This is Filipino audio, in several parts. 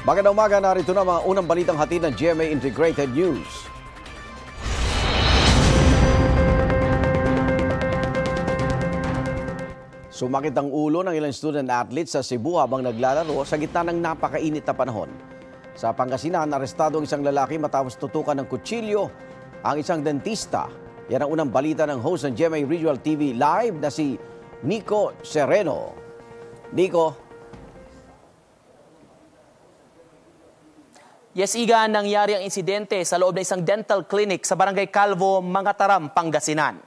Magandang umaga, narito na mga unang balitang hatid ng GMA Integrated News. Sumakit ang ulo ng ilang student athletes sa Cebu habang naglalaro sa gitna ng napakainit na panahon. Sa Pangasinan, arestado ang isang lalaki matapos tutukan ng kutsilyo ang isang dentista. Yan ang unang balita ng host ng GMA Regional TV Live na si Nico Sereno. Nico. Yes, Iga, nangyari ang insidente sa loob ng isang dental clinic sa Barangay Calvo, Mangataram, Pangasinan.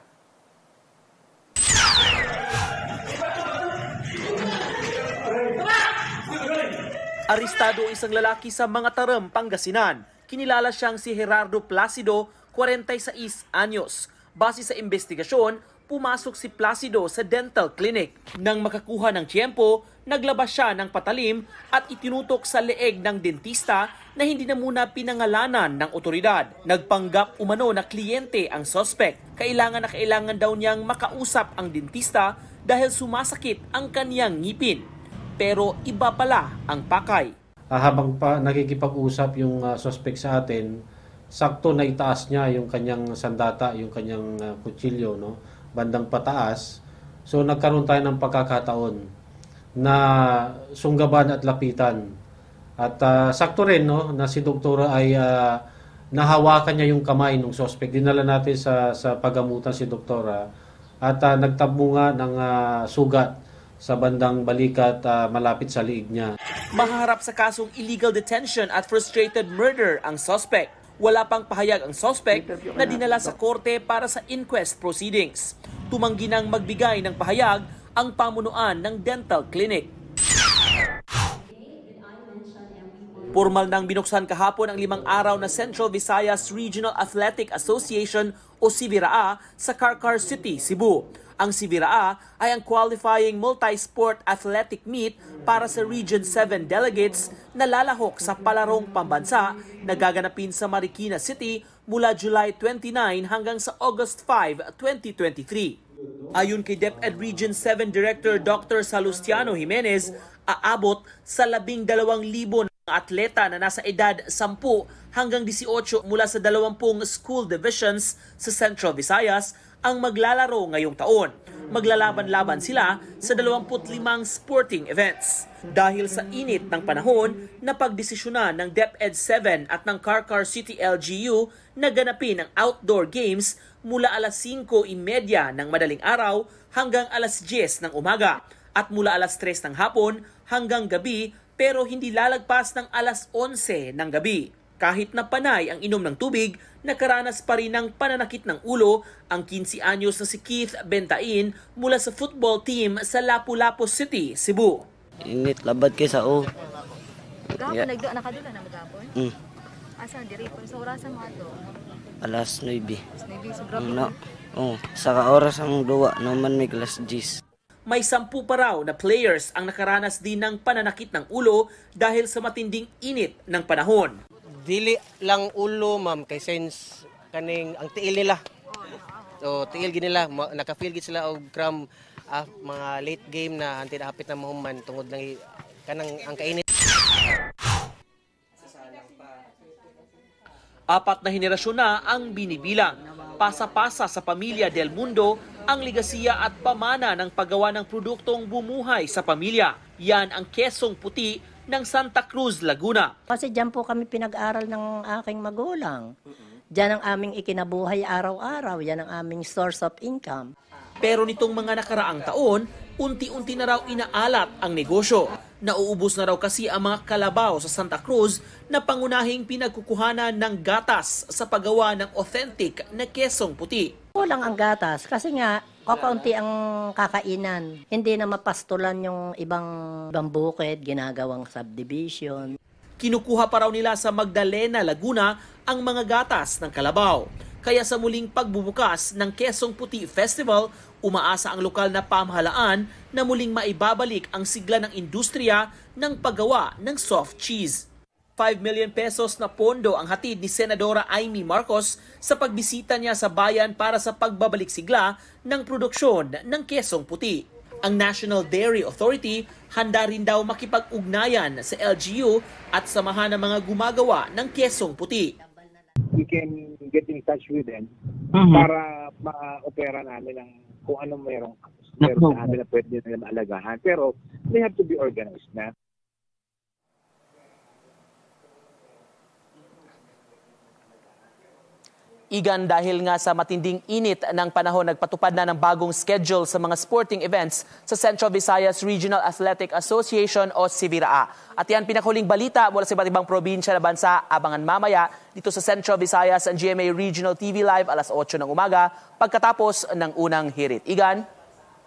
Arestado ang isang lalaki sa Mangataram, Pangasinan. Kinilala siyang si Gerardo Placido, 46 anyos. Base sa investigasyon, pumasok si Placido sa dental clinic. Nang makakuha ng tiyempo, naglabas siya ng patalim at itinutok sa leeg ng dentista na hindi na muna pinangalanan ng otoridad. Nagpanggap umano na kliyente ang suspect. Kailangan na kailangan daw niyang makausap ang dentista dahil sumasakit ang kaniyang ngipin. Pero iba pala ang pakay. Habang pa nakikipag-usap yung suspect sa atin, sakto na itaas niya yung kanyang sandata, yung kanyang kutsilyo, no? Bandang pataas. So nagkaroon tayo ng pagkakataon na sunggaban at lapitan. At sakto rin, no, na si doktora ay nahawakan niya yung kamay ng suspect. Dinala natin sa pagamutan si doktora at nagtabo nga ng sugat sa bandang balikat malapit sa liig niya. Mahaharap sa kasong illegal detention at frustrated murder ang suspect. Wala pang pahayag ang suspect na dinala sa korte para sa inquest proceedings. Tumanggi nang magbigay ng pahayag ang pamunuan ng dental clinic. Formal nang binuksan kahapon ang 5 araw na Central Visayas Regional Athletic Association o CVRA sa Carcar City, Cebu. Ang CVRA ay ang qualifying multi-sport athletic meet para sa Region 7 delegates na lalahok sa palarong pambansa na gaganapin sa Marikina City mula July 29 hanggang sa August 5, 2023. Ayon kay DepEd Region 7 Director Dr. Salustiano Jimenez, aabot sa 12,000 atleta na nasa edad 10 hanggang 18 mula sa 20 school divisions sa Central Visayas ang maglalaro ngayong taon. Maglalaban-laban sila sa 25 sporting events. Dahil sa init ng panahon, napagdesisyonan ng DepEd 7 at ng Carcar City LGU na ganapin ang outdoor games mula alas 5:30 ng madaling araw hanggang alas 10 ng umaga at mula alas 3 ng hapon hanggang gabi pero hindi lalagpas ng alas 11 ng gabi. Kahit na panay ang inom ng tubig, nakaranas pa rin ng pananakit ng ulo ang 15 anyos na si Keith Bentain mula sa football team sa Lapu-Lapu City, Cebu. Init labad kay sa o. Gapon nagdo nakadula na magapon? Asa diri po sa orasan mo ato? Alas 9. 9 sobra po. No. Sa oras ang duwa naman may glass juice. May 10 pa raw na players ang nakaranas din ng pananakit ng ulo dahil sa matinding init ng panahon. Dili lang ulo, ma'am, kay sense kaning ang tiil nila. So tiil gid nila, naka-feel gid sila og cramp mga late game na anti hapit na mahuman tungod lang kanang ang kainit. 4 na henerasyon na ang binibilang. Pasa-pasa sa pamilya Del Mundo ang ligasiya at pamana ng paggawa ng produktong bumuhay sa pamilya. Yan ang kesong puti ng Santa Cruz, Laguna. Kasi dyan po kami pinag-aral ng aking magulang. Dyan ang aming ikinabuhay araw-araw. Yan ang aming source of income. Pero nitong mga nakaraang taon, unti-unti na raw inaalat ang negosyo. Nauubos na raw kasi ang mga kalabaw sa Santa Cruz na pangunahing pinagkukuhanan ng gatas sa paggawa ng authentic na kesong puti. Kulang ang gatas kasi nga kakaunti ang kakainan. Hindi na mapastulan yung ibang bukid, ginagawang subdivision. Kinukuha pa raw nila sa Magdalena, Laguna ang mga gatas ng kalabaw. Kaya sa muling pagbubukas ng Kesong Puti Festival, umaasa ang lokal na pamahalaan na muling maibabalik ang sigla ng industriya ng paggawa ng soft cheese. 5 million pesos na pondo ang hatid ni Senadora Amy Marcos sa pagbisita niya sa bayan para sa pagbabalik sigla ng produksyon ng Kesong Puti. Ang National Dairy Authority handa rin daw makipag-ugnayan sa LGU at samahan ng mga gumagawa ng kesong puti. We can get in touch with them para ma-opera namin ng kung anong mayroong sa amin na pwede nila maalagahan. Pero they have to be organized na. Igan, dahil nga sa matinding init ng panahon, nagpatupad na ng bagong schedule sa mga sporting events sa Central Visayas Regional Athletic Association o CVRA. At yan pinakahuling balita mula sa iba't ibang probinsya na bansa. Abangan mamaya dito sa Central Visayas ang GMA Regional TV Live alas 8 ng umaga pagkatapos ng unang hirit. Igan?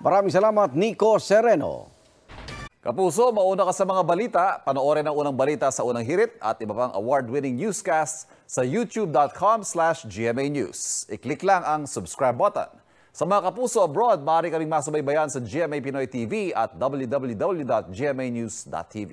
Maraming salamat, Nico Sereno. Kapuso, mauna ka sa mga balita. Panoorin ang unang balita sa unang hirit at iba pang award-winning newscasts sa youtube.com/GMA News. I-click lang ang subscribe button. Sa mga kapuso abroad, maaari kaming masubaybayan sa GMA Pinoy TV at www.gmanews.tv.